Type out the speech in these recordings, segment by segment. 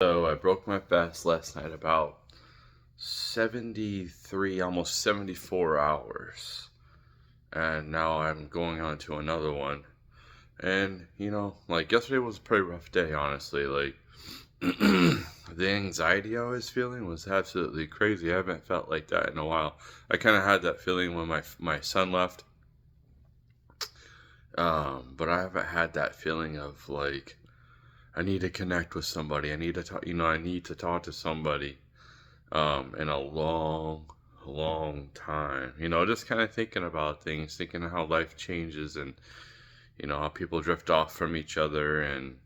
So I broke my fast last night about 73, almost 74 hours. And now I'm going on to another one. And, like yesterday was a pretty rough day, honestly. Like, the anxiety I was feeling was absolutely crazy. I haven't felt like that in a while. I kind of had that feeling when my son left. But I haven't had that feeling of like, I need to connect with somebody. I need to talk, I need to talk to somebody in a long time. Just kind of thinking about things, thinking of how life changes and, how people drift off from each other and,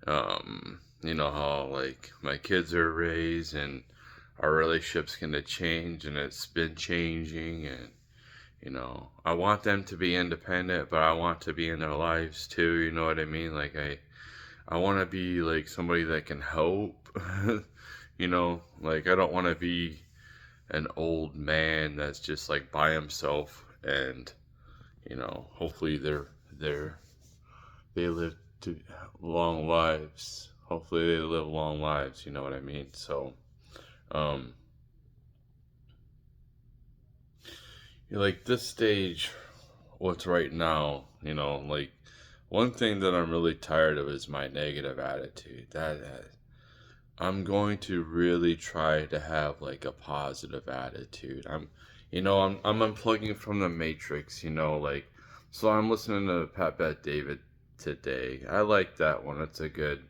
how like my kids are raised and our relationship's going to change and it's been changing and, I want them to be independent, but I want to be in their lives too. You know what I mean? Like I want to be like somebody that can help. Like I don't want to be an old man that's just like by himself and hopefully they live to long lives. Hopefully they live long lives, you know what I mean? So um like this stage, what's right now, like one thing that I'm really tired of is my negative attitude. That I'm going to really try to have like a positive attitude. I'm unplugging from the matrix, like, so I'm listening to Pat Bet David today. I like that one. It's a good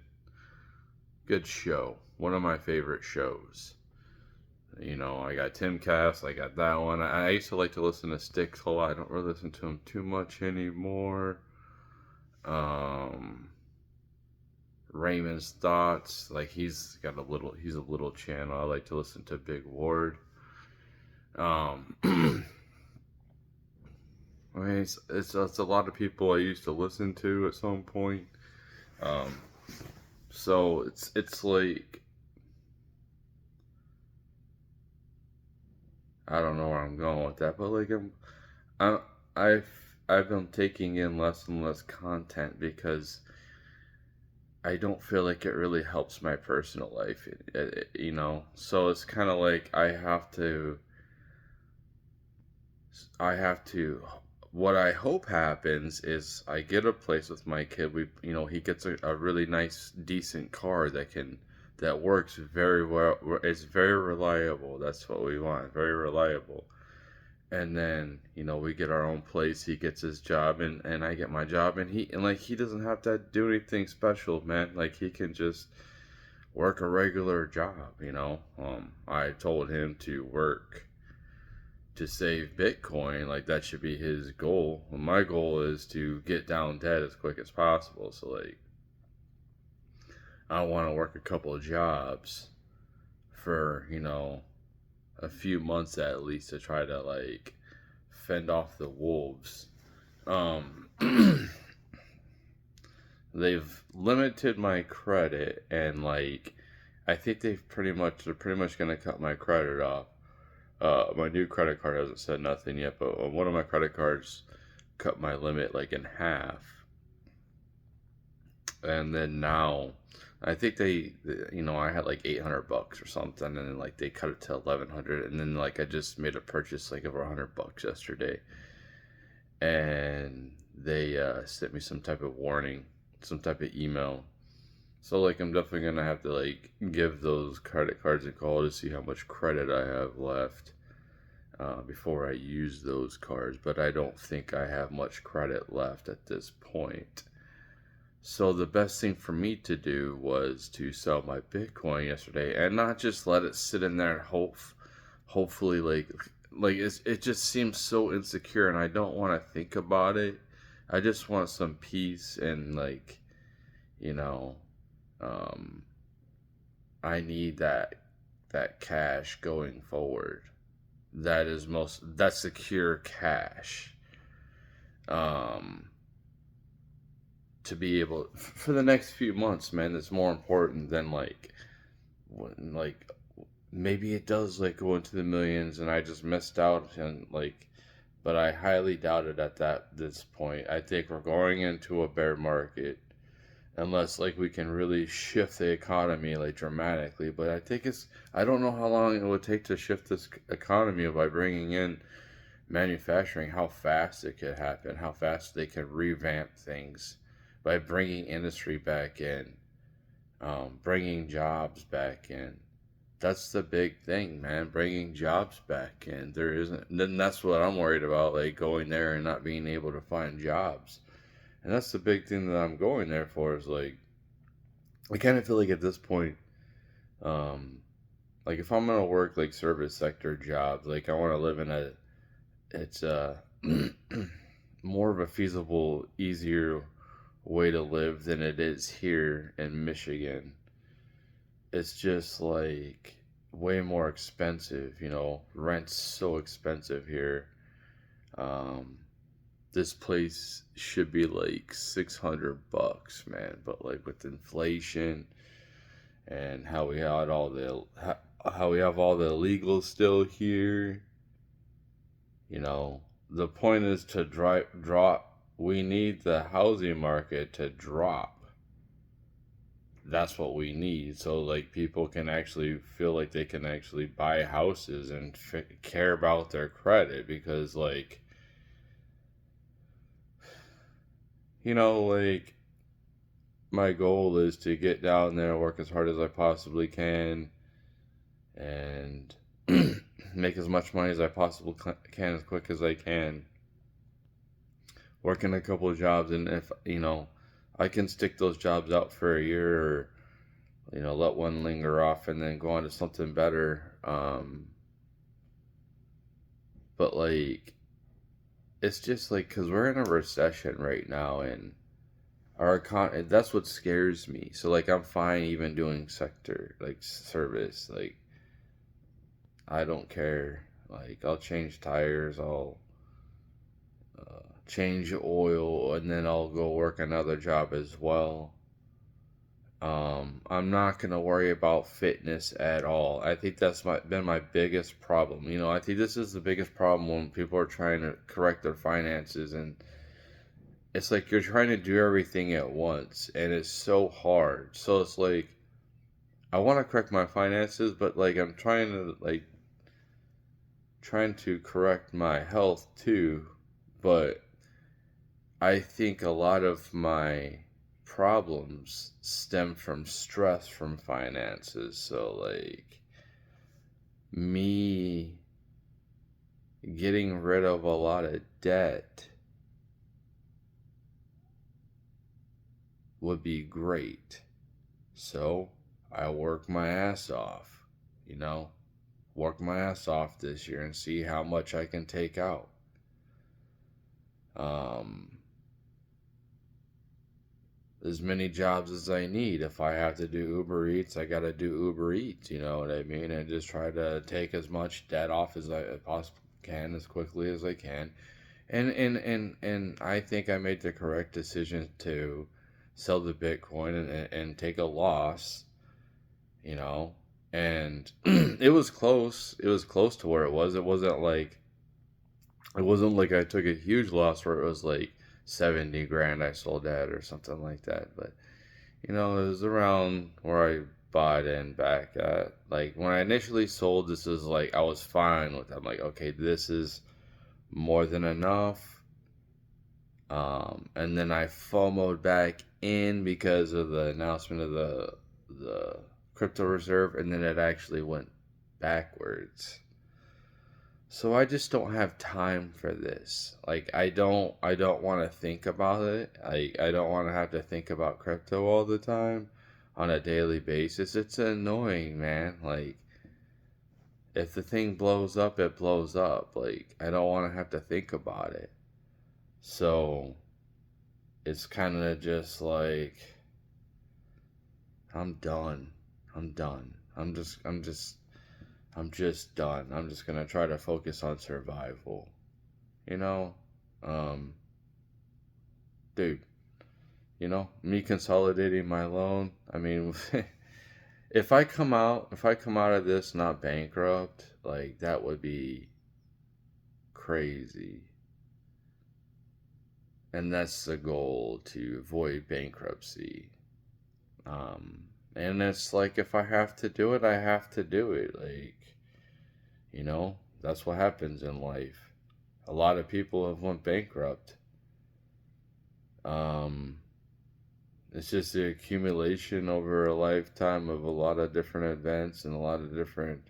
show. One of my favorite shows. I got Timcast. I got that one. I used to like to listen to Styx a lot. I don't really listen to him too much anymore. Um, Raymond's thoughts. Like he's a little channel. I like to listen to Big Ward. I mean, it's a lot of people I used to listen to at some point. Um, so it's like I don't know where I'm going with that, but like I I've I've been taking in less and less content because I don't feel like it really helps my personal life, So it's kind of like I have to. What I hope happens is I get a place with my kid. He gets a really nice, decent car that works very well. It's very reliable. That's what we want. Very reliable. And then we get our own place. He gets his job, and I get my job, and like he doesn't have to do anything special, man. Like he can just work a regular job. I told him to work to save Bitcoin. Like that should be his goal. My goal is to get down dead as quick as possible. So like I want to work a couple of jobs for a few months at least to try to like fend off the wolves. Um, they've limited my credit and like I think they're pretty much gonna cut my credit off. My new credit card hasn't said nothing yet, but one of my credit cards cut my limit like in half, and then now I think I had like $800 or something, and then like they cut it to 1100, and then like I just made a purchase like over $100 yesterday, and they sent me some type of warning, some type of email. So like I'm definitely gonna have to like give those credit cards a call to see how much credit I have left before I use those cards. But I don't think I have much credit left at this point. So the best thing for me to do was to sell my Bitcoin yesterday and not just let it sit in there and hopefully it just seems so insecure and I don't want to think about it. I just want some peace and like you know um I need that cash going forward. That secure cash. Um to be able for the next few months, man, that's more important than like maybe it does like go into the millions and I just missed out and like but I highly doubt it at this point. I think we're going into a bear market unless like we can really shift the economy like dramatically. But I don't know how long it would take to shift this economy by bringing in manufacturing, how fast it could happen, how fast they could revamp things by bringing industry back in, bringing jobs back in. That's the big thing, man. Bringing jobs back in. There isn't. Then that's what I'm worried about, like going there and not being able to find jobs. And that's the big thing that I'm going there for. Is like I kind of feel like at this point, um, like if I'm gonna work like service sector jobs, like I want to live in a, it's more of a feasible, easier way to live than it is here in Michigan. It's just like way more expensive, rent's so expensive here. Um, this place should be like $600, man, but like with inflation and how we have all the illegals still here, you know, the point is to drop. We need the housing market to drop. That's what we need, so like people can actually feel like they can actually buy houses and care about their credit, because like, like my goal is to get down there and work as hard as I possibly can and make as much money as I possibly can as quick as I can, working a couple of jobs. And if I can stick those jobs out for a year, or let one linger off and then go on to something better. But like, it's just like, because we're in a recession right now, and that's what scares me. So like, I'm fine even doing sector like service, like I don't care. Like, I'll change tires, I'll change oil, and then I'll go work another job as well. I'm not gonna worry about fitness at all. I think that's been my biggest problem. I think this is the biggest problem when people are trying to correct their finances, and it's like you're trying to do everything at once, and it's so hard. So it's like I want to correct my finances, but like I'm trying to correct my health too. But I think a lot of my problems stem from stress from finances. So like me getting rid of a lot of debt would be great. So I work my ass off, work my ass off this year and see how much I can take out. As many jobs as I need. If I have to do Uber Eats, I gotta do Uber Eats, you know what I mean? And just try to take as much debt off as I possibly can as quickly as I can. And I think I made the correct decision to sell the Bitcoin and take a loss, you know. And it was close. It was close to where it was. It wasn't like I took a huge loss where it was like 70 grand I sold at or something like that. But, it was around where I bought in back at. Like, when I initially sold, this is like, I was fine with it. I'm like, okay, this is more than enough. And then I FOMO'd back in because of the announcement of the crypto reserve, and then it actually went backwards. So I just don't have time for this. Like, I don't want to think about it. I don't want to have to think about crypto all the time on a daily basis. It's annoying, man. Like, if the thing blows up, it blows up. Like, I don't want to have to think about it. So it's kind of just like, I'm done. I'm done. I'm just done. I'm just gonna try to focus on survival. You know, um, dude. Me consolidating my loan. I mean, if I come out of this not bankrupt, like that would be crazy. And that's the goal, to avoid bankruptcy. Um, and it's like, if I have to do it, I have to do it. Like, that's what happens in life. A lot of people have went bankrupt. Um, it's just the accumulation over a lifetime of a lot of different events and a lot of different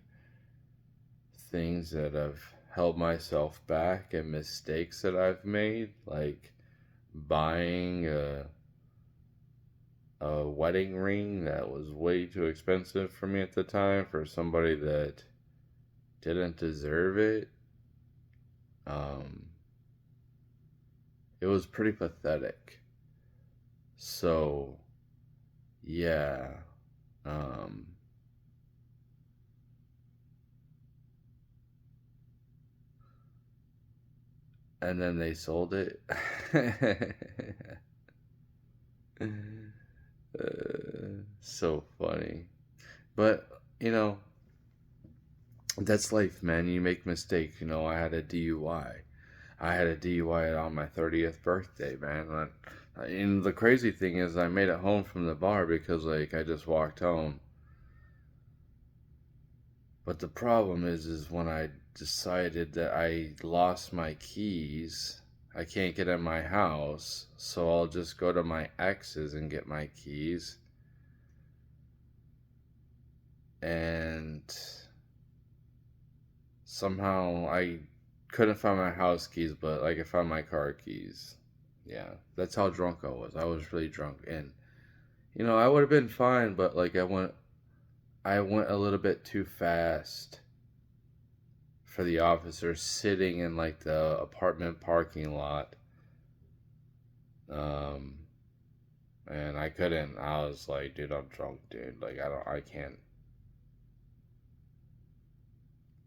things that have held myself back, and mistakes that I've made, like buying a wedding ring that was way too expensive for me at the time for somebody that didn't deserve it. Um, it was pretty pathetic. So, yeah. Um, and then they sold it. So funny. But, that's life, man. You make mistakes. I had a DUI. I had a DUI on my 30th birthday, man. And the crazy thing is, I made it home from the bar because, like, I just walked home. But the problem is when I decided that I lost my keys, I can't get in my house, so I'll just go to my ex's and get my keys. And somehow I couldn't find my house keys, but like I found my car keys. Yeah, that's how drunk I was. I was really drunk, and I would have been fine, but like I went a little bit too fast for the officer sitting in like the apartment parking lot. Um, and I couldn't. I was like, dude, I'm drunk, dude. Like, I can't.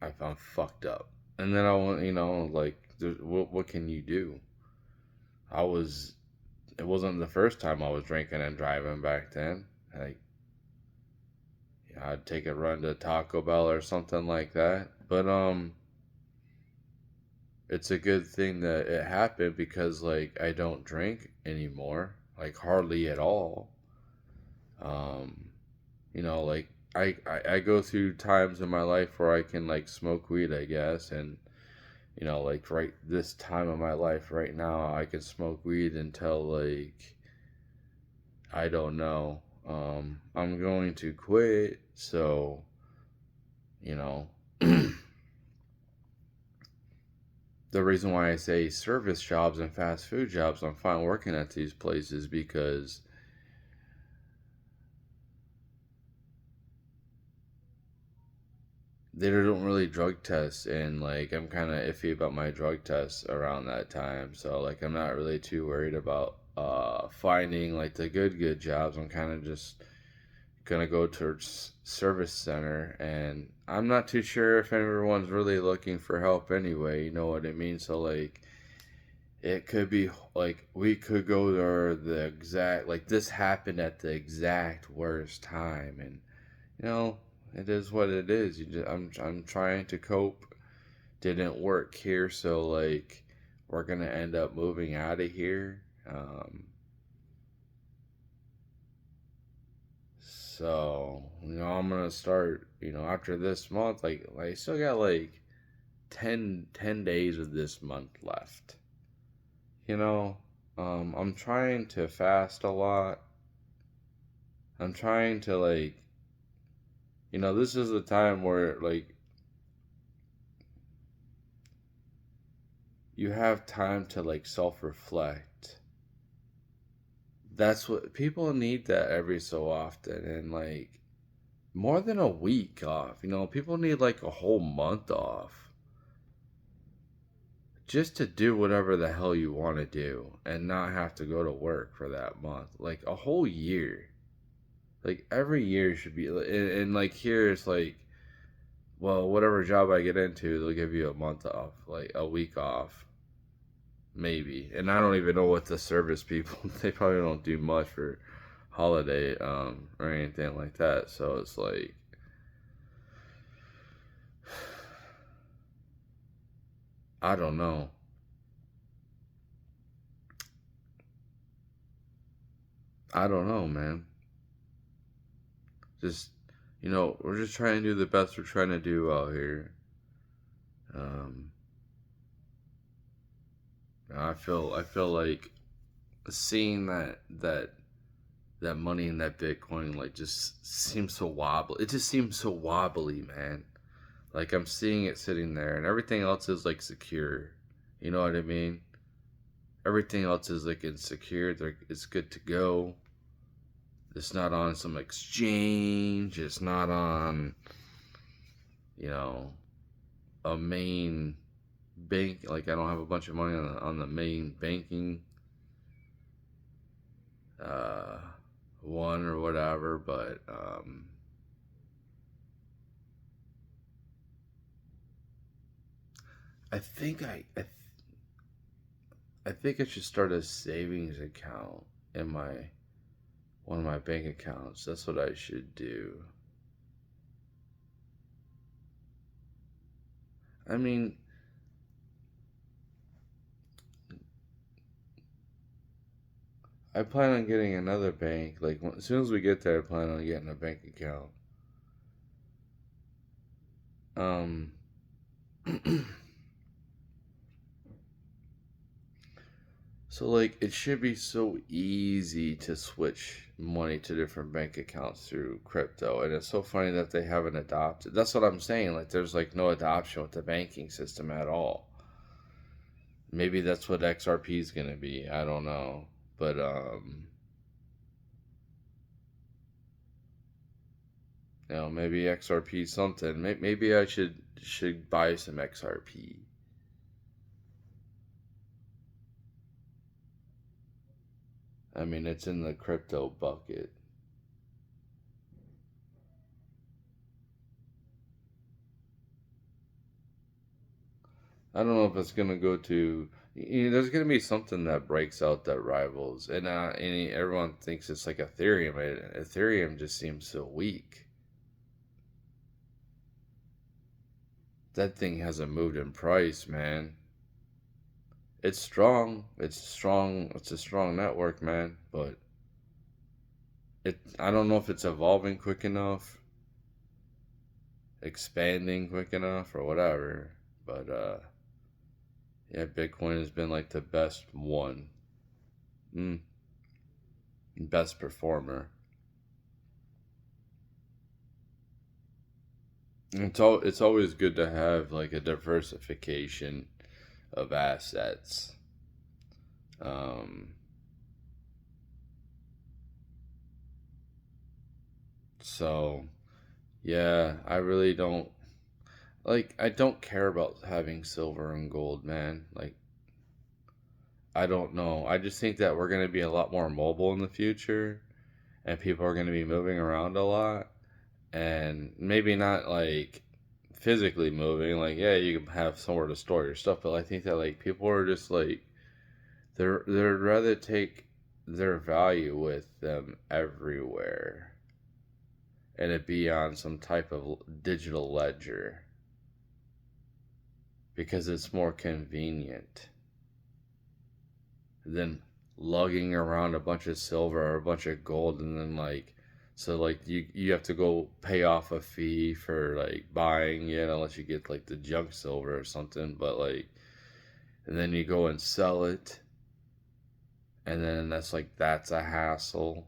I'm fucked up. And then I went, like, what can you do? I was. It wasn't the first time I was drinking and driving back then. Like, yeah, I'd take a run to Taco Bell or something like that. But it's a good thing that it happened because like I don't drink anymore, like hardly at all. Um, like I go through times in my life where I can like smoke weed, I guess, and like right this time of my life right now, I can smoke weed until like I don't know. I'm going to quit, so you know. The reason why I say service jobs and fast food jobs, I'm fine working at these places because they don't really drug test, and like I'm kind of iffy about my drug tests around that time, so like I'm not really too worried about finding like the good jobs. I'm kind of just gonna go towards service center, and I'm not too sure if everyone's really looking for help anyway, you know what I mean? So like it could be like we could go there the exact, like this happened at the exact worst time, and you know it is what it is. I'm trying to cope. Didn't work here, so like we're gonna end up moving out of here. So I'm gonna start. After this month, like I still got like 10 days of this month left. You know, I'm trying to fast a lot. I'm trying to like, this is the time where like you have time to like self reflect. That's what people need, that every so often, and like more than a week off. People need like a whole month off just to do whatever the hell you want to do and not have to go to work for that month. Like a whole year. Like every year should be, and like here it's like, well, whatever job I get into, they'll give you a month off, like a week off, maybe. And I don't even know what the service people, they probably don't do much for holiday or anything like that. So it's like, I don't know. I don't know, man. Just, we're just trying to do the best we're trying to do out here. Um, I feel like seeing that money in that Bitcoin like just seems so wobbly. It just seems so wobbly, man. Like I'm seeing it sitting there, and everything else is like secure. You know what I mean? Everything else is like insecure. It's good to go. It's not on some exchange. It's not on, you know, a main bank. Like I don't have a bunch of money on the main banking uh, one or whatever. But I think I think I should start a savings account in my one of my bank accounts. That's what I should do. I mean, I plan on getting another bank. Like as soon as we get there, I plan on getting a bank account. Um, so like it should be so easy to switch money to different bank accounts through crypto, and it's so funny that they haven't adopted. That's what I'm saying. Like there's like no adoption with the banking system at all. Maybe that's what XRP is gonna be. I don't know, but maybe XRP something. Maybe I should buy some XRP. I mean, it's in the crypto bucket. I don't know if it's gonna go to. There's gonna be something that breaks out that rivals, and everyone thinks it's like Ethereum. Ethereum just seems so weak. That thing hasn't moved in price, man. It's strong. It's strong. It's a strong network, man. But I don't know if it's evolving quick enough, expanding quick enough, or whatever. But yeah, Bitcoin has been like the best one, mm, best performer. It's always good to have like a diversification of assets. Um, so yeah, I really don't like. I don't care about having silver and gold, man. Like I don't know. I just think that we're gonna be a lot more mobile in the future, and people are gonna be moving around a lot, and maybe not like physically moving. Like yeah, you can have somewhere to store your stuff, but I think that like people are just like they'd rather take their value with them everywhere and it be on some type of digital ledger because it's more convenient than lugging around a bunch of silver or a bunch of gold and then like so like you have to go pay off a fee for like buying it unless you get like the junk silver or something, but like and then you go and sell it and then that's a hassle.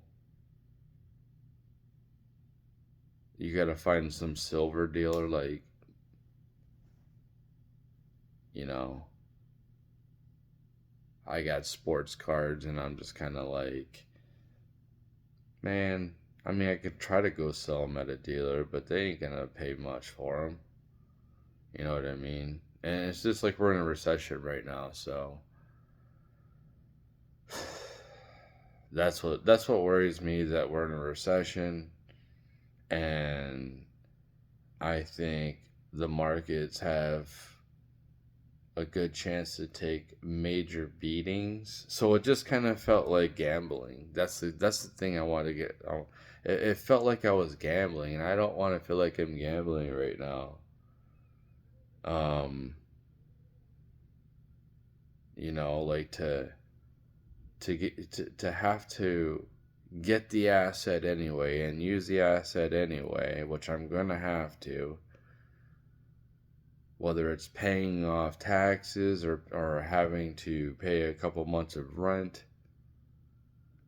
You gotta find some silver dealer like, you know, I got sports cards and I'm just kind of like, man, I mean, I could try to go sell them at a dealer, but they ain't gonna pay much for them. You know what I mean? And it's just like we're in a recession right now, so that's what worries me that we're in a recession, and I think the markets have a good chance to take major beatings. So it just kind of felt like gambling. That's the thing I want to get. It felt like I was gambling, and I don't want to feel like I'm gambling right now. Um, like to get to have to get the asset anyway and use the asset anyway, which I'm going to have to, whether it's paying off taxes or having to pay a couple months of rent,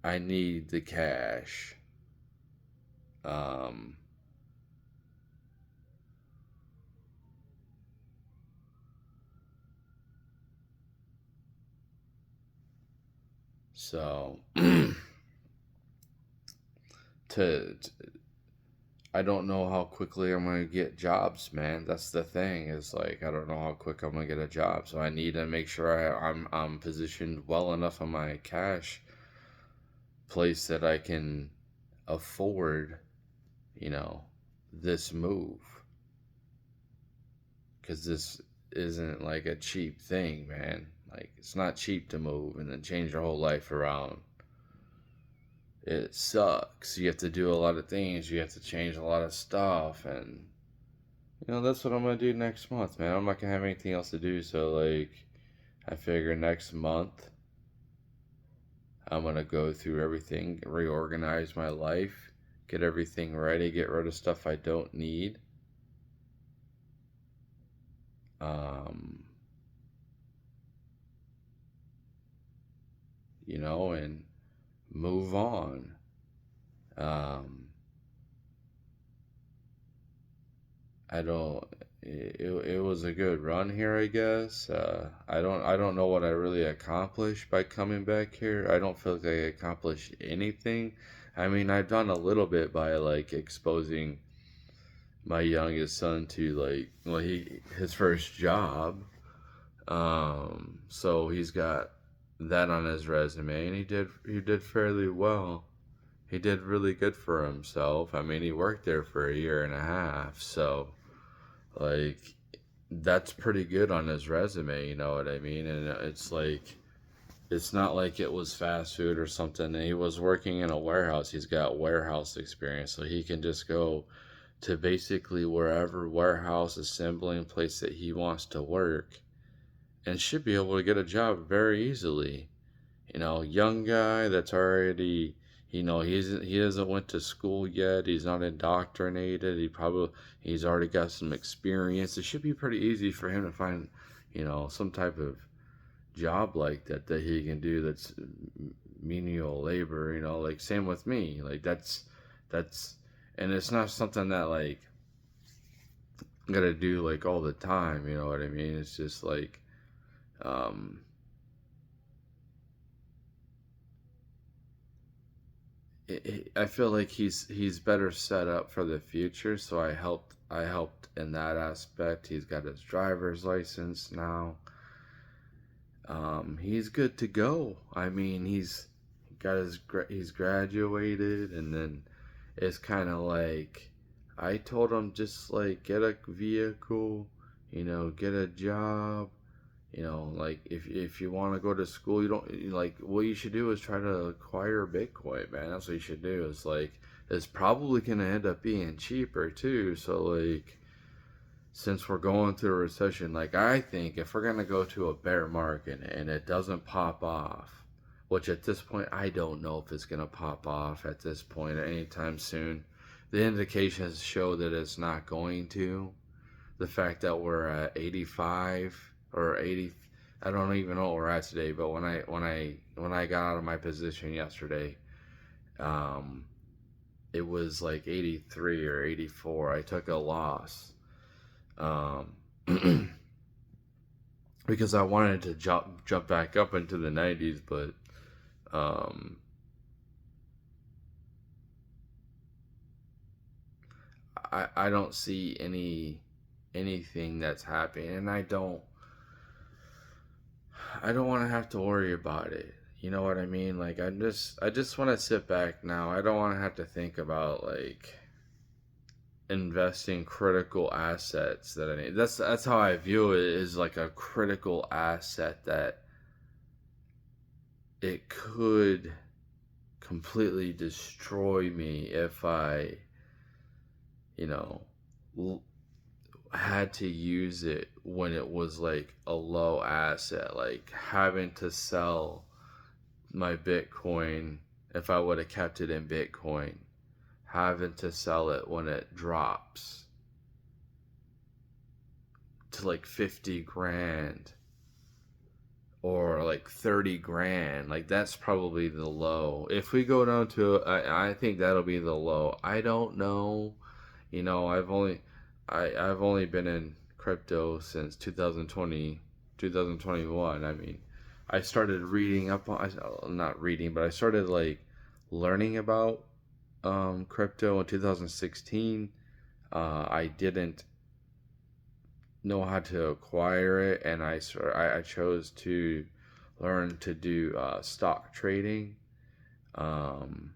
I need the cash. Um, so to I don't know how quickly I'm gonna get jobs, man. That's the thing. Is like I don't know how quick I'm gonna get a job, so I need to make sure I'm positioned well enough on my cash place that I can afford, you know, this move. Because this isn't like a cheap thing, man. Like it's not cheap to move and then change your whole life around. It sucks. You have to do a lot of things. You have to change a lot of stuff, and that's what I'm gonna do next month, man. I'm not gonna have anything else to do, so like, I figure next month I'm gonna go through everything, reorganize my life, get everything ready, get rid of stuff I don't need. Um, and move on. Um, I don't. It was a good run here, I guess. I don't know what I really accomplished by coming back here. I don't feel like I accomplished anything. I mean, I've done a little bit by like exposing my youngest son to like his first job. So he's got that on his resume, and he did fairly well. He did really good for himself. I mean, he worked there for a year and a half, so like that's pretty good on his resume, you know what I mean? And it's like it's not like it was fast food or something. He was working in a warehouse. He's got warehouse experience, so he can just go to basically wherever warehouse assembling place that he wants to work and should be able to get a job very easily. Young guy that's already, he hasn't went to school yet. He's not indoctrinated. He's already got some experience. It should be pretty easy for him to find, some type of job like that he can do that's menial labor. Like same with me. Like that's, and it's not something that like I'm gonna do like all the time. You know what I mean? It's just like, um, I feel like he's better set up for the future. So I helped in that aspect. He's got his driver's license now. He's good to go. I mean, he's graduated, and then it's kind of like I told him just like get a vehicle, get a job. Like if you want to go to school, you don't like what you should do is try to acquire Bitcoin, man. That's what you should do. It's like it's probably gonna end up being cheaper too. So like since we're going through a recession, like I think if we're gonna go to a bear market and it doesn't pop off, which at this point I don't know if it's gonna pop off at this point anytime soon. The indications show that it's not going to. The fact that we're at 85 or 80, I don't even know what we're at today, but when I got out of my position yesterday, um it was like 83 or 84. I took a loss. Um because I wanted to jump back up into the 90s, but um I don't see anything that's happening, and I don't want to have to worry about it. You know what I mean? Like I just want to sit back now. I don't want to have to think about like investing critical assets that I need. That's how I view it, is like a critical asset that it could completely destroy me if I, you know, had to use it when it was like a low asset, like having to sell my Bitcoin if I would have kept it in Bitcoin, having to sell it when it drops to like 50 grand or like 30 grand. Like that's probably the low. If we go down to, I think that'll be the low. I don't know. You know, I've only been in crypto since 2020, 2021. I mean, I started reading up on, not reading, but I started like learning about crypto in 2016. I didn't know how to acquire it, and I chose to learn to do stock trading. Um,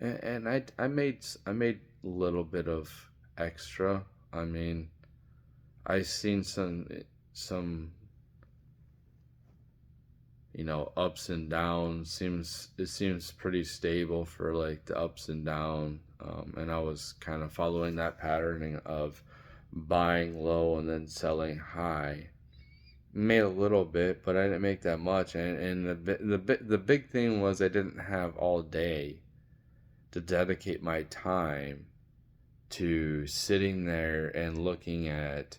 and I made a little bit of extra. I mean, I seen some ups and downs. It seems pretty stable for like the ups and down. And I was kind of following that patterning of buying low and then selling high. Made a little bit, but I didn't make that much. And the big thing was I didn't have all day to dedicate my time to sitting there and looking at,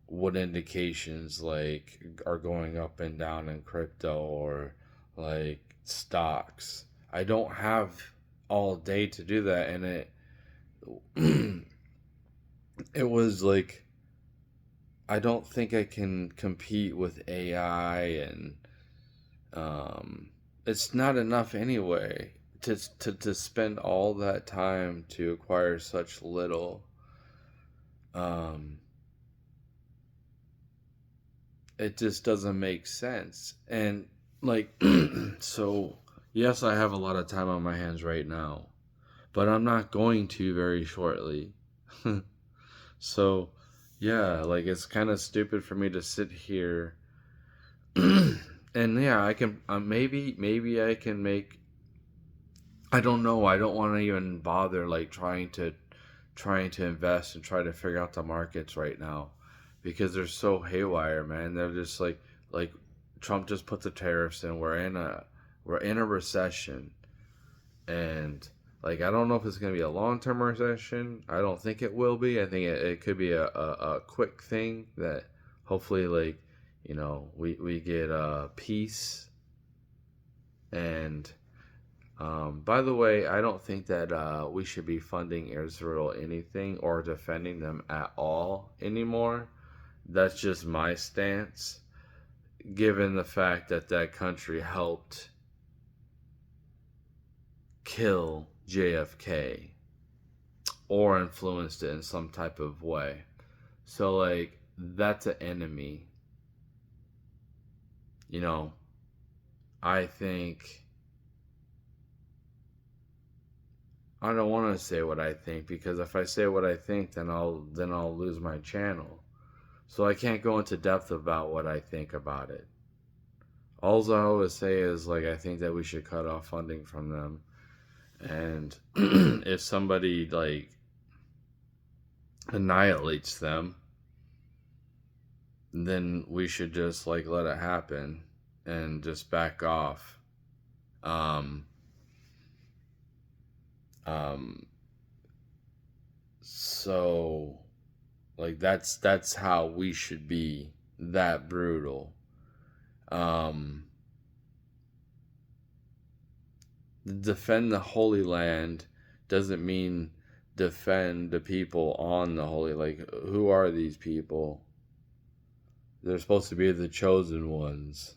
what indications like are going up and down in crypto or like stocks. I don't have all day to do that, and it was like I don't think I can compete with AI, and it's not enough anyway to spend all that time to acquire such little. Um, it just doesn't make sense. And like, so yes, I have a lot of time on my hands right now, but I'm not going to very shortly. So, yeah, like it's kind of stupid for me to sit here. And yeah, I can maybe I can make, I don't know. I don't want to even bother like trying to invest and try to figure out the markets right now because they're so haywire, man. They're just like Trump just put the tariffs in. We're in a recession, and like I don't know if it's gonna be a long term recession. I don't think it will be. I think it could be a quick thing that hopefully like we get peace. And by the way, I don't think that we should be funding Israel anything or defending them at all anymore. That's just my stance, given the fact that that country helped kill JFK or influenced it in some type of way. So, like, that's an enemy. You know, I think. I don't want to say what I think because if I say what I think, then I'll lose my channel. So I can't go into depth about what I think about it. All I always say is like I think that we should cut off funding from them, and if somebody like annihilates them, then we should just like let it happen and just back off. Um, um, so like that's how we should be, that brutal. Um, defend the Holy Land doesn't mean defend the people on the holy. Like, who are these people? They're supposed to be the chosen ones.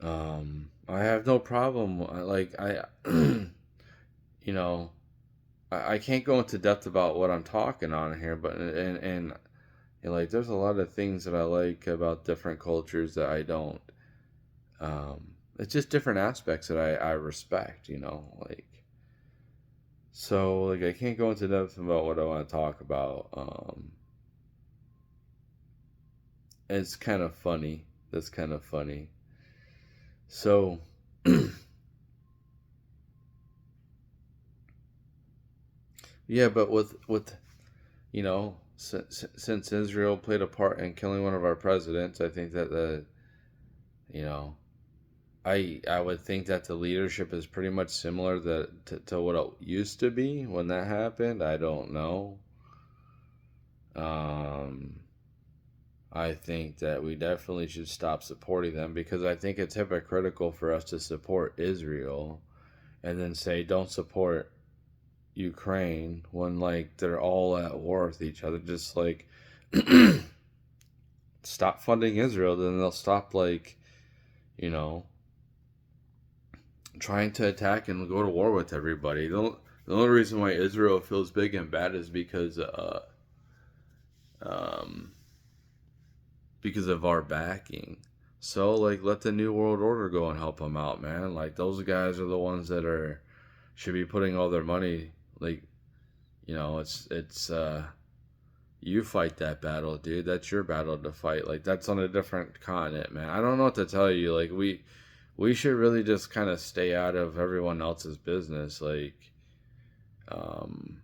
I have no problem. Like you know, I can't go into depth about what I'm talking on here, but like there's a lot of things that I like about different cultures that I don't. It's just different aspects that I respect. Like so like I can't go into depth about what I want to talk about. It's kind of funny. That's kind of funny. So, yeah, but with since Israel played a part in killing one of our presidents, I think that the you know I would think that the leadership is pretty much similar to what it used to be when that happened. I don't know. Um, I think that we definitely should stop supporting them because I think it's hypocritical for us to support Israel and then say don't support Ukraine when like they're all at war with each other. Just like stop funding Israel, then they'll stop like you know trying to attack and go to war with everybody. The only reason why Israel feels big and bad is um, because of our backing. So like, let the New World Order go and help them out, man. Like those guys are the ones that are should be putting all their money. Like it's you fight that battle, dude. That's your battle to fight. Like that's on a different continent, man. I don't know what to tell you. Like we should really just kind of stay out of everyone else's business. Like, um,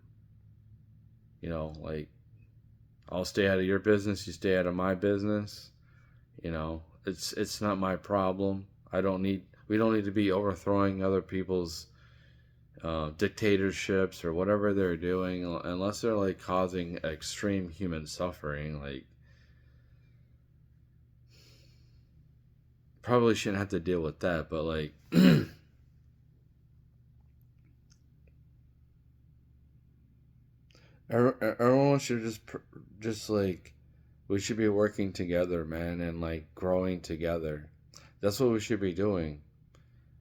like I'll stay out of your business. You stay out of my business. It's not my problem. I don't need. We don't need to be overthrowing other people's dictatorships or whatever they're doing, unless they're like causing extreme human suffering. Like, probably shouldn't have to deal with that. But like, everyone should just like we should be working together, man, and like growing together. That's what we should be doing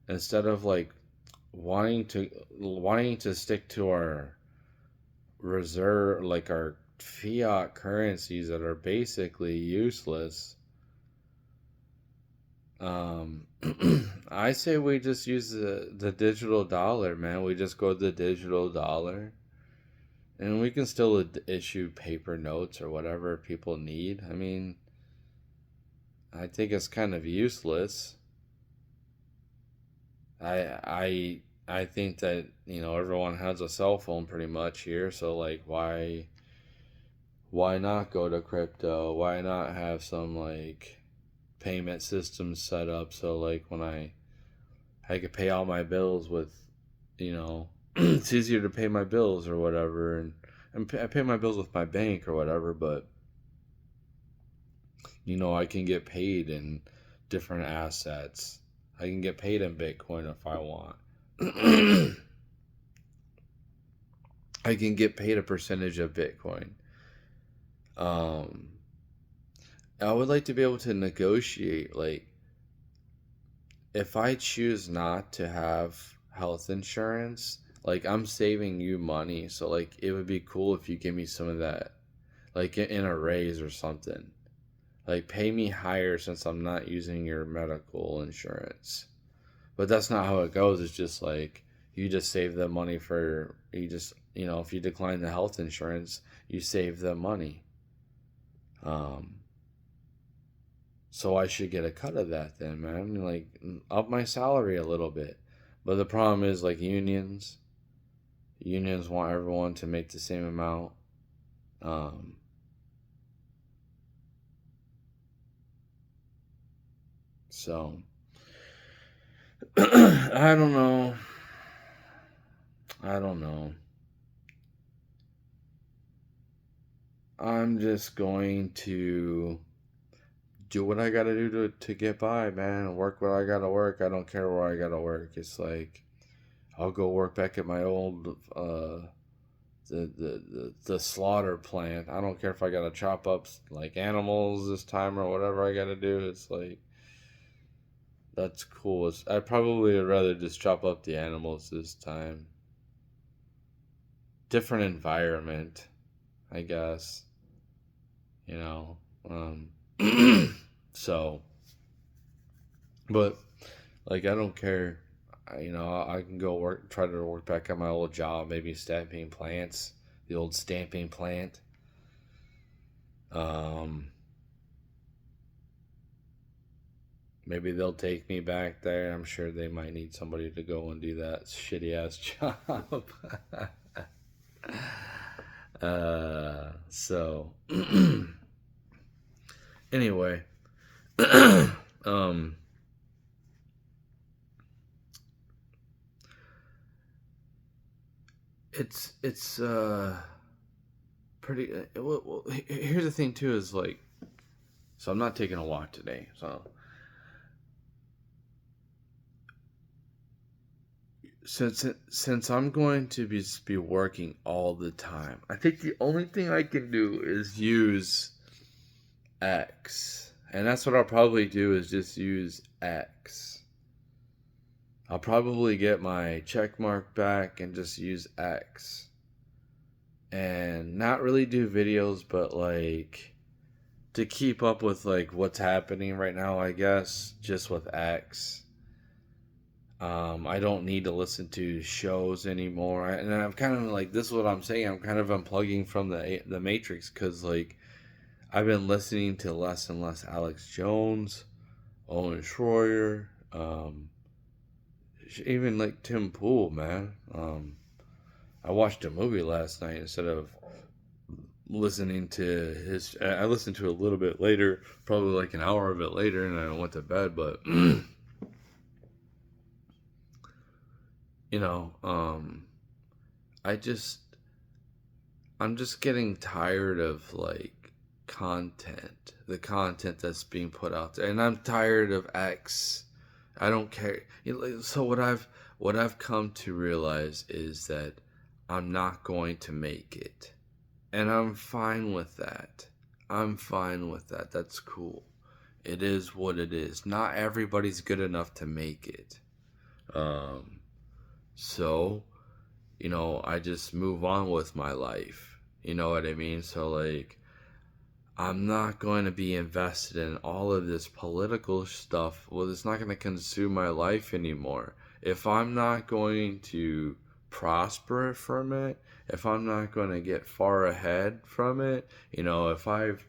instead of like wanting to stick to our reserve, like our fiat currencies that are basically useless. um I say we just use the digital dollar, man. We just go to the digital dollar, and we can still issue paper notes or whatever people need. I mean, I think it's kind of useless. I think that everyone has a cell phone pretty much here, so like why not go to crypto? Why not have some like payment systems set up so like when I could pay all my bills with it's easier to pay my bills or whatever, and I pay my bills with my bank or whatever, but I can get paid in different assets. I can get paid in Bitcoin if I want. I can get paid a percentage of Bitcoin. Um, I would like to be able to negotiate, like, if I choose not to have health insurance, like, I'm saving you money. So, like, it would be cool if you give me some of that, like, in a raise or something. Like, pay me higher since I'm not using your medical insurance. But that's not how it goes. It's just like you just save them money for you just if you decline the health insurance, you save them money. Um, so I should get a cut of that then, man. Like up my salary a little bit. But the problem is like unions want everyone to make the same amount. Um, so I don't know. I don't know. I'm just going to do what I gotta do to get by, man. Work what I gotta work. I don't care where I gotta work. It's like I'll go work back at my old the slaughter plant. I don't care if I gotta chop up like animals this time or whatever I gotta do. It's like that's cool. I'd probably rather just chop up the animals this time. Different environment, I guess. You know. So, but like I don't care. I can go try to work back at my old job, maybe stamping plants, the old stamping plant. Um, Maybe they'll take me back there. I'm sure they might need somebody to go and do that shitty ass job. So anyway, um, it's pretty. Here's the thing too is like, so I'm not taking a walk today. So since I'm going to be working all the time, I think the only thing I can do is use X, and that's what I'll probably do is just use X. I'll probably get my check mark back and just use X, and not really do videos, but like to keep up with like what's happening right now, I guess, just with X. I don't need to listen to shows anymore, and I'm kind of like, this is what I'm saying. I'm kind of unplugging from the Matrix because like I've been listening to less and less Alex Jones, Owen Schroyer, even like Tim Pool, man. I watched a movie last night instead of listening to his. I listened to it a little bit later, probably like an hour of it later, and I went to bed. But you know, I just I'm just getting tired of like the content that's being put out there, and I'm tired of X. I don't care. So what I've come to realize is that I'm not going to make it, and I'm fine with that. I'm fine with that. That's cool. It is what it is. Not everybody's good enough to make it. Um, so I just move on with my life. You know what I mean? So, like, I'm not going to be invested in all of this political stuff. Well, it's not going to consume my life anymore. If I'm not going to prosper from it, if I'm not going to get far ahead from it, if I've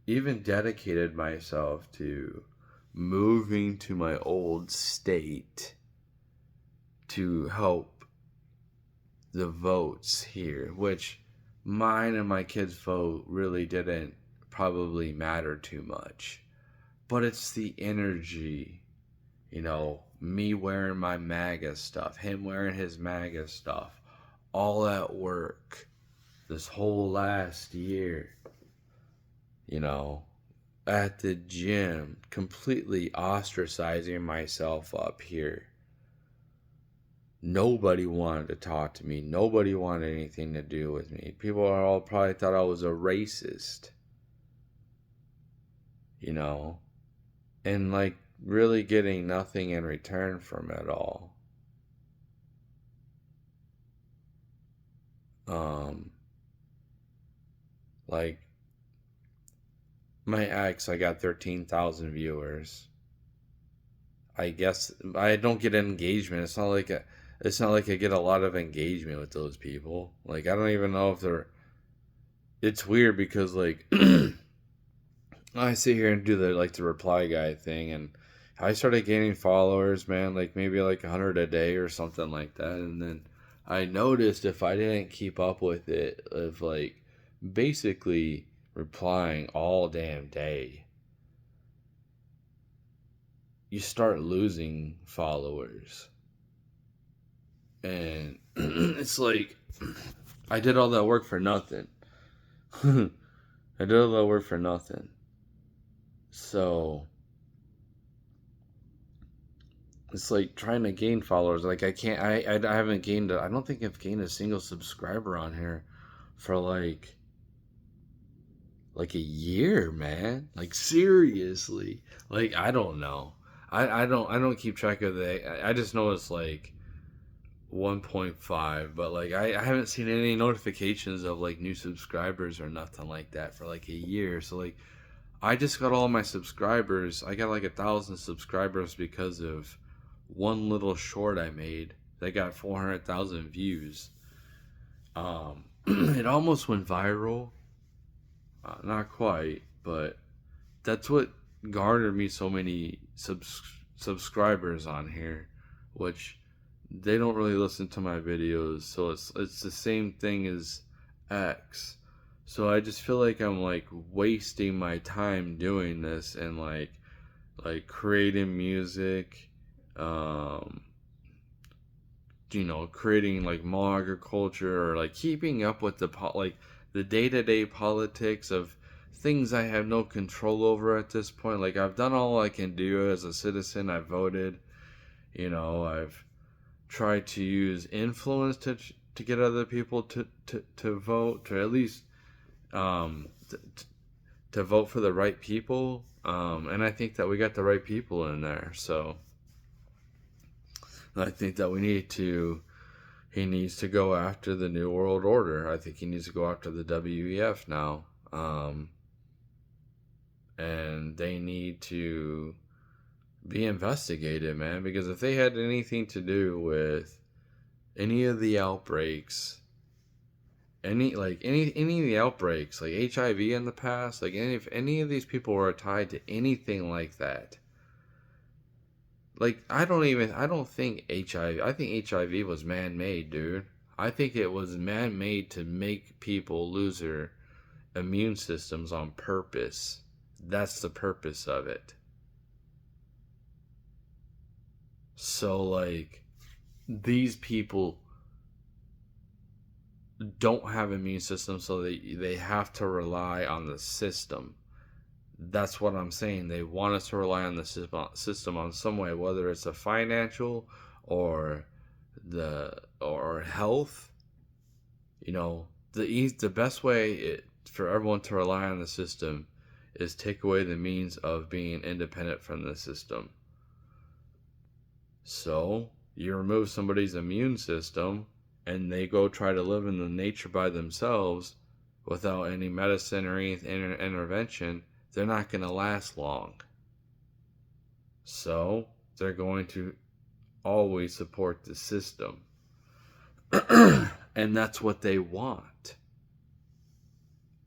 even dedicated myself to moving to my old state to help the votes here, which mine and my kids' vote really didn't probably matter too much. But it's the energy, me wearing my MAGA stuff, him wearing his MAGA stuff, all at work this whole last year, at the gym, completely ostracizing myself up here. Nobody wanted to talk to me. Nobody wanted anything to do with me. People all probably thought I was a racist. And like really getting nothing in return from it all. Like my ex, I got 13,000 viewers. I guess I don't get engagement. It's not like I get a lot of engagement with those people. Like I don't even know if they're. It's weird because like I sit here and do the reply guy thing, and I started gaining followers, man, like maybe like 100 a day or something like that, and then I noticed if I didn't keep up with it, of like basically replying all damn day, you start losing followers. And it's like I did all that work for nothing. I did all that work for nothing. So it's like trying to gain followers. Like I haven't gained I don't think I've gained a single subscriber on here for like a year, man. Like seriously. Like I don't know. I don't keep track of I just know it's like 1.5, but like I haven't seen any notifications of like new subscribers or nothing like that for like a year. So like I just got all my subscribers. I got like 1,000 subscribers because of one little short I made that got 400,000 views. It almost went viral. Not quite, but that's what garnered me so many subscribers on here, which they don't really listen to my videos, so it's the same thing as X. So I just feel like I'm like wasting my time doing this and like creating music, creating like mall agriculture, or like keeping up with the day-to-day politics of things I have no control over at this point. Like, I've done all I can do as a citizen. I've voted. I've tried to use influence to get other people to vote, to at least um, to vote for the right people. And I think that we got the right people in there. So I think that he needs to go after the New World Order. I think he needs to go after the WEF now. And they need to be investigated, man, because if they had anything to do with any of the outbreaks, any of the outbreaks, like HIV in the past, like if any of these people were tied to anything like that, like I don't think HIV. I think HIV was man-made, dude. I think it was man-made to make people lose their immune systems on purpose. That's the purpose of it. So, like, these people don't have immune systems, so they have to rely on the system. That's what I'm saying. They want us to rely on the system on some way, whether it's a financial or health. The best way for everyone to rely on the system is take away the means of being independent from the system. So you remove somebody's immune system, and they go try to live in the nature by themselves without any medicine or any intervention. They're not going to last long. So they're going to always support the system. And that's what they want.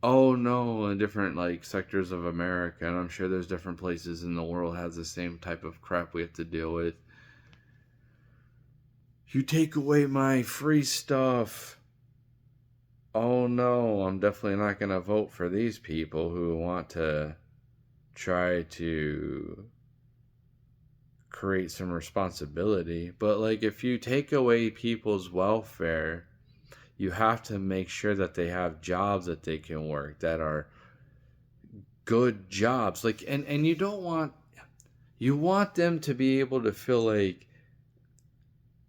Oh no, in different like sectors of America, and I'm sure there's different places in the world has the same type of crap we have to deal with. You take away my free stuff. Oh no, I'm definitely not going to vote for these people who want to try to create some responsibility. But like, if you take away people's welfare, you have to make sure that they have jobs that they can work, that are good jobs. Like, and you want them to be able to feel like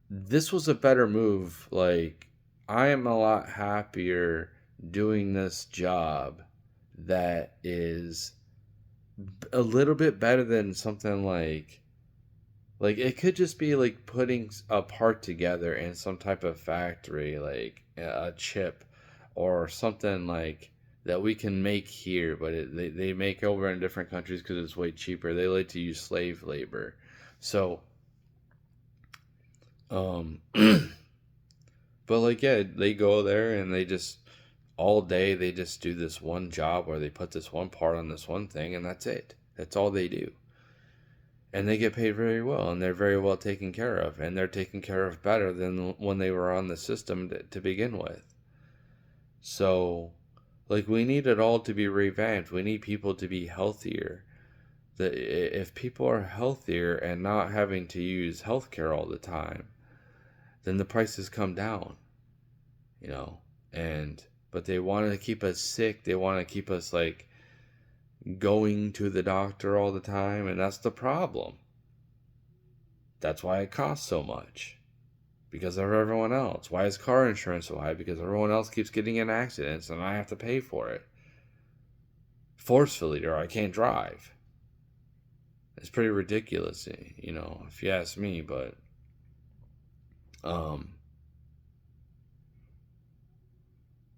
this was a better move. Like, I am a lot happier doing this job that is a little bit better than something like it could just be like putting a part together in some type of factory, like a chip or something like that we can make here, but they make over in different countries because it's way cheaper. They like to use slave labor. So but like, yeah, they go there and they just all day they just do this one job where they put this one part on this one thing, and that's it. That's all they do. And they get paid very well, and they're very well taken care of, and they're taken care of better than when they were on the system to begin with. So, like, we need it all to be revamped. We need people to be healthier. If people are healthier and not having to use healthcare all the time, then the prices come down, but they want to keep us sick. They want to keep us like going to the doctor all the time, and that's the problem. That's why it costs so much, because of everyone else. Why is car insurance so high? Because everyone else keeps getting in accidents and I have to pay for it forcefully, or I can't drive. It's pretty ridiculous, if you ask me. But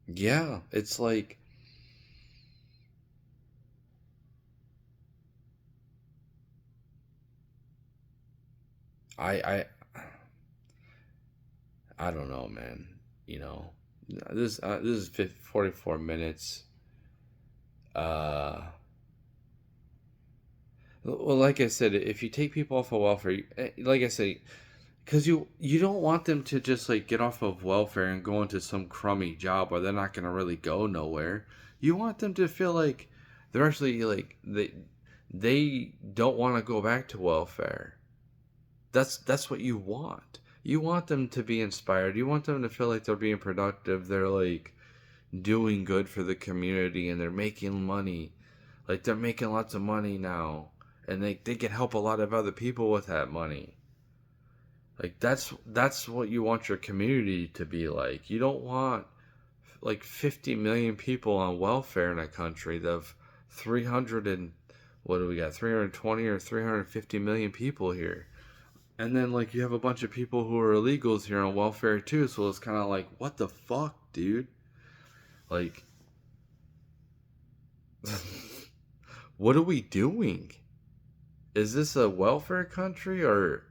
yeah, it's like I don't know, man. This is 44 minutes. Well, like I said, if you take people off of welfare, like I say, because you don't want them to just like get off of welfare and go into some crummy job where they're not gonna really go nowhere. You want them to feel like they're actually like they don't want to go back to welfare. That's what you want. you want them to be inspired. You want them to feel like they're being productive. They're like doing good for the community and they're making money. Like they're making lots of money now. And they can help a lot of other people with that money. Like that's what you want your community to be like. You don't want like 50 million people on welfare in a country of 300 and what do we got? 320 or 350 million people here. And then like you have a bunch of people who are illegals here on welfare too, so it's kind of like what the fuck, dude? Like what are we doing? Is this a welfare country or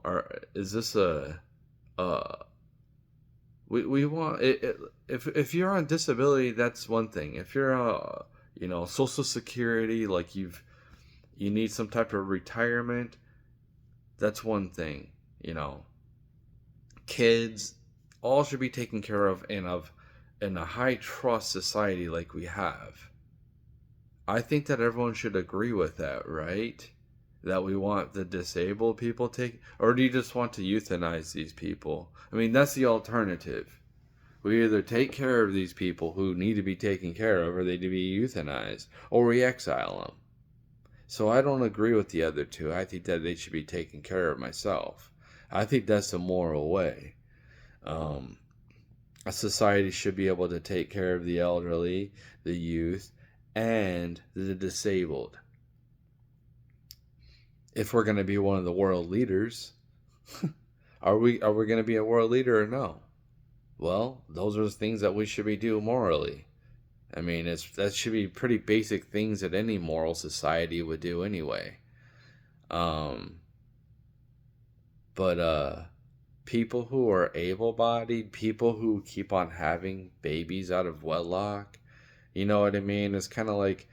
or is this a uh we want if you're on disability, that's one thing. If you're social security, like you need some type of retirement, that's one thing. Kids all should be taken care of in a high trust society like we have. I think that everyone should agree with that, right? That we want the disabled people take, or do you just want to euthanize these people? I mean, that's the alternative. We either take care of these people who need to be taken care of, or they need to be euthanized, or we exile them. So I don't agree with the other two. I think that they should be taken care of myself. I think that's the moral way. A society should be able to take care of the elderly, the youth, and the disabled. If we're going to be one of the world leaders, are we going to be a world leader or no? Well, those are the things that we should be doing morally. I mean, that should be pretty basic things that any moral society would do anyway. But people who are able-bodied, people who keep on having babies out of wedlock, you know what I mean? It's kind of like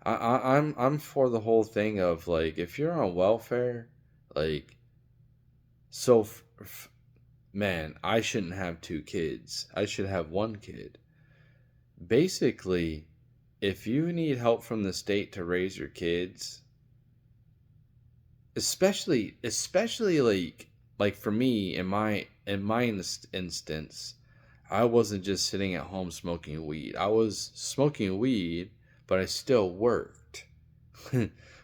I'm for the whole thing of like if you're on welfare, like so man, I shouldn't have two kids. I should have one kid. Basically, if you need help from the state to raise your kids, especially like for me in my instance, I wasn't just sitting at home smoking weed. I was smoking weed, but I still worked.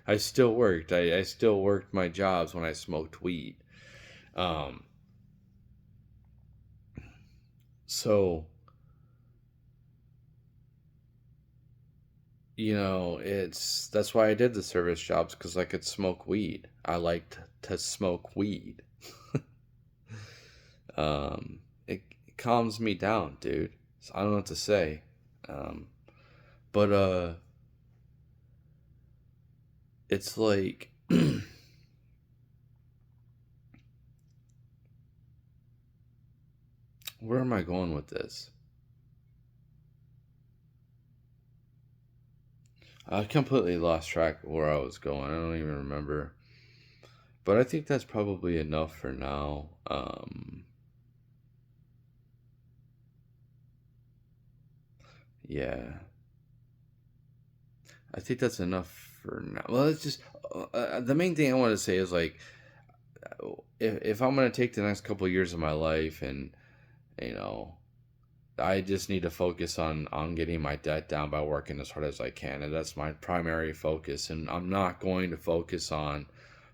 I still worked. I still worked my jobs when I smoked weed. Um, so that's why I did the service jobs because I could smoke weed. I liked to smoke weed. It calms me down, dude. So I don't know what to say. But it's like where am I going with this? I completely lost track of where I was going. I don't even remember. But I think that's probably enough for now. Yeah. I think that's enough for now. Well, it's just the main thing I want to say is like, if I'm gonna take the next couple of years of my life, and you know, I just need to focus on getting my debt down by working as hard as I can, and that's my primary focus. And I'm not going to focus on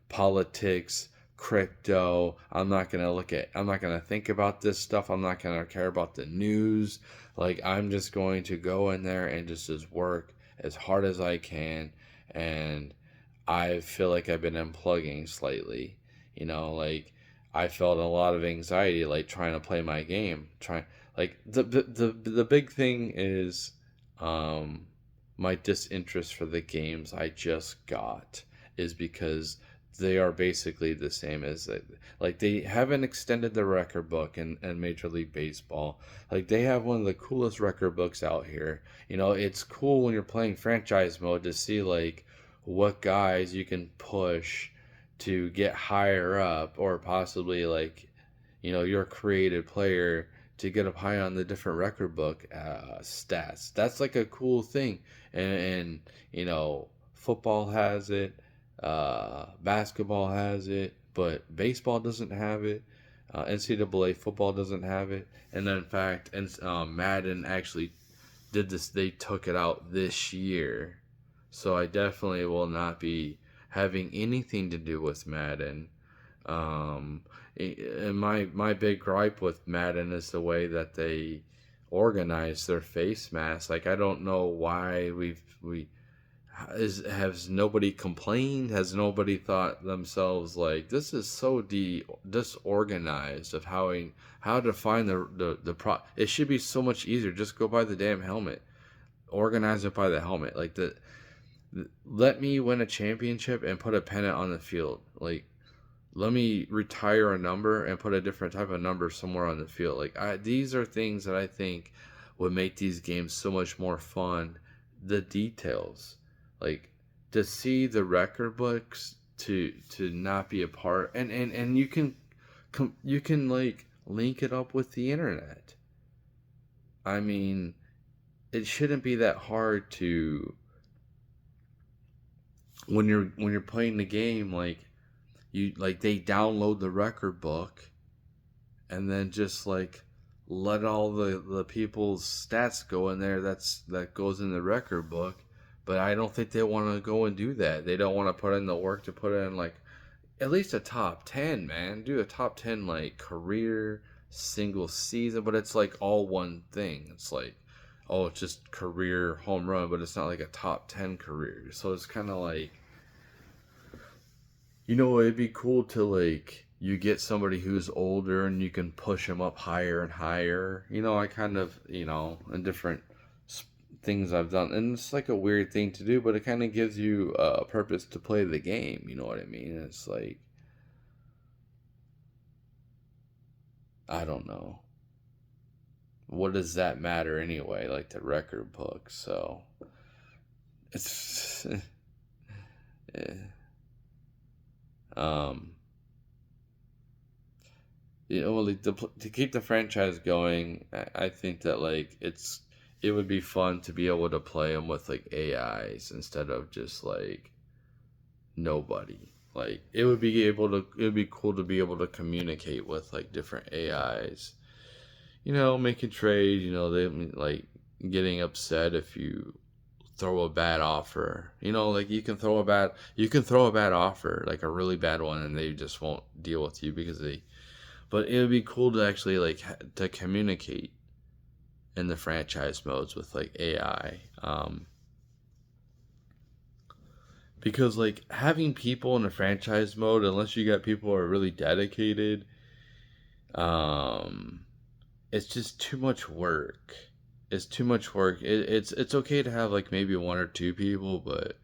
politics, crypto. I'm not gonna think about this stuff. I'm not gonna care about the news. Like I'm just going to go in there and just work as hard as I can. And I feel like I've been unplugging slightly. Like I felt a lot of anxiety like trying to play my game. Trying like the big thing is um my disinterest for the games I just got is because they are basically the same as like they haven't extended the record book in Major League Baseball. Like they have one of the coolest record books out here. It's cool when you're playing franchise mode to see like what guys you can push to get higher up, or possibly like your created player to get up high on the different record book stats. That's like a cool thing. And football has it, basketball has it, but baseball doesn't have it. NCAA football doesn't have it, and then in fact, and Madden actually did this. They took it out this year, so I definitely will not be having anything to do with Madden. Um, and my big gripe with Madden is the way that they organize their face masks. Like I don't know why we has nobody complained? Has nobody thought themselves like this is so disorganized of how to find the pro? It should be so much easier. Just go buy the damn helmet. Organize it by the helmet. Like let me win a championship and put a pennant on the field. Like let me retire a number and put a different type of number somewhere on the field. These are things that I think would make these games so much more fun. The details, like to see the record books, to not be a part, and you can like link it up with the internet. I mean, it shouldn't be that hard to when you're playing the game, like you like they download the record book and then just like let all the people's stats go in there that goes in the record book. But I don't think they want to go and do that. They don't want to put in the work to put in like at least a top 10, man. Do a top 10 like career single season, but it's like all one thing. It's like, oh, it's just career home run, but it's not like a top 10 career. So it's kind of like, it'd be cool to like you get somebody who's older and you can push them up higher and higher. I kind of, in different things I've done, and it's like a weird thing to do, but it kind of gives you a purpose to play the game. You know what I mean? It's like, I don't know. What does that matter anyway? Like the record book. So it's yeah. um like to keep the franchise going, I think that like it would be fun to be able to play them with like AIs instead of just like nobody. Like it would be cool to be able to communicate with like different AIs. Making trades. They like getting upset if you throw a bad offer. Like you can throw a bad offer, like a really bad one, and they just won't deal with you because they. But it would be cool to actually like to communicate in the franchise modes with like AI. Because like having people in the franchise mode, unless you got people who are really dedicated, um, it's just too much work. It's too much work. It's okay to have like maybe one or two people, but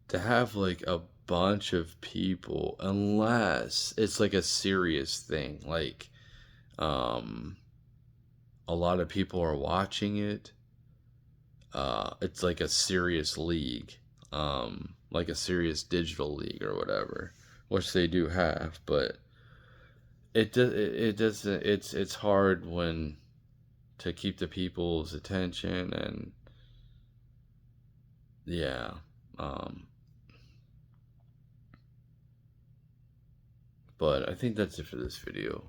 to have like a bunch of people, unless it's like a serious thing, like um, a lot of people are watching it. It's like a serious league, like a serious digital league or whatever, which they do have, but it doesn't. It's hard when to keep the people's attention and yeah. Um, but I think that's it for this video.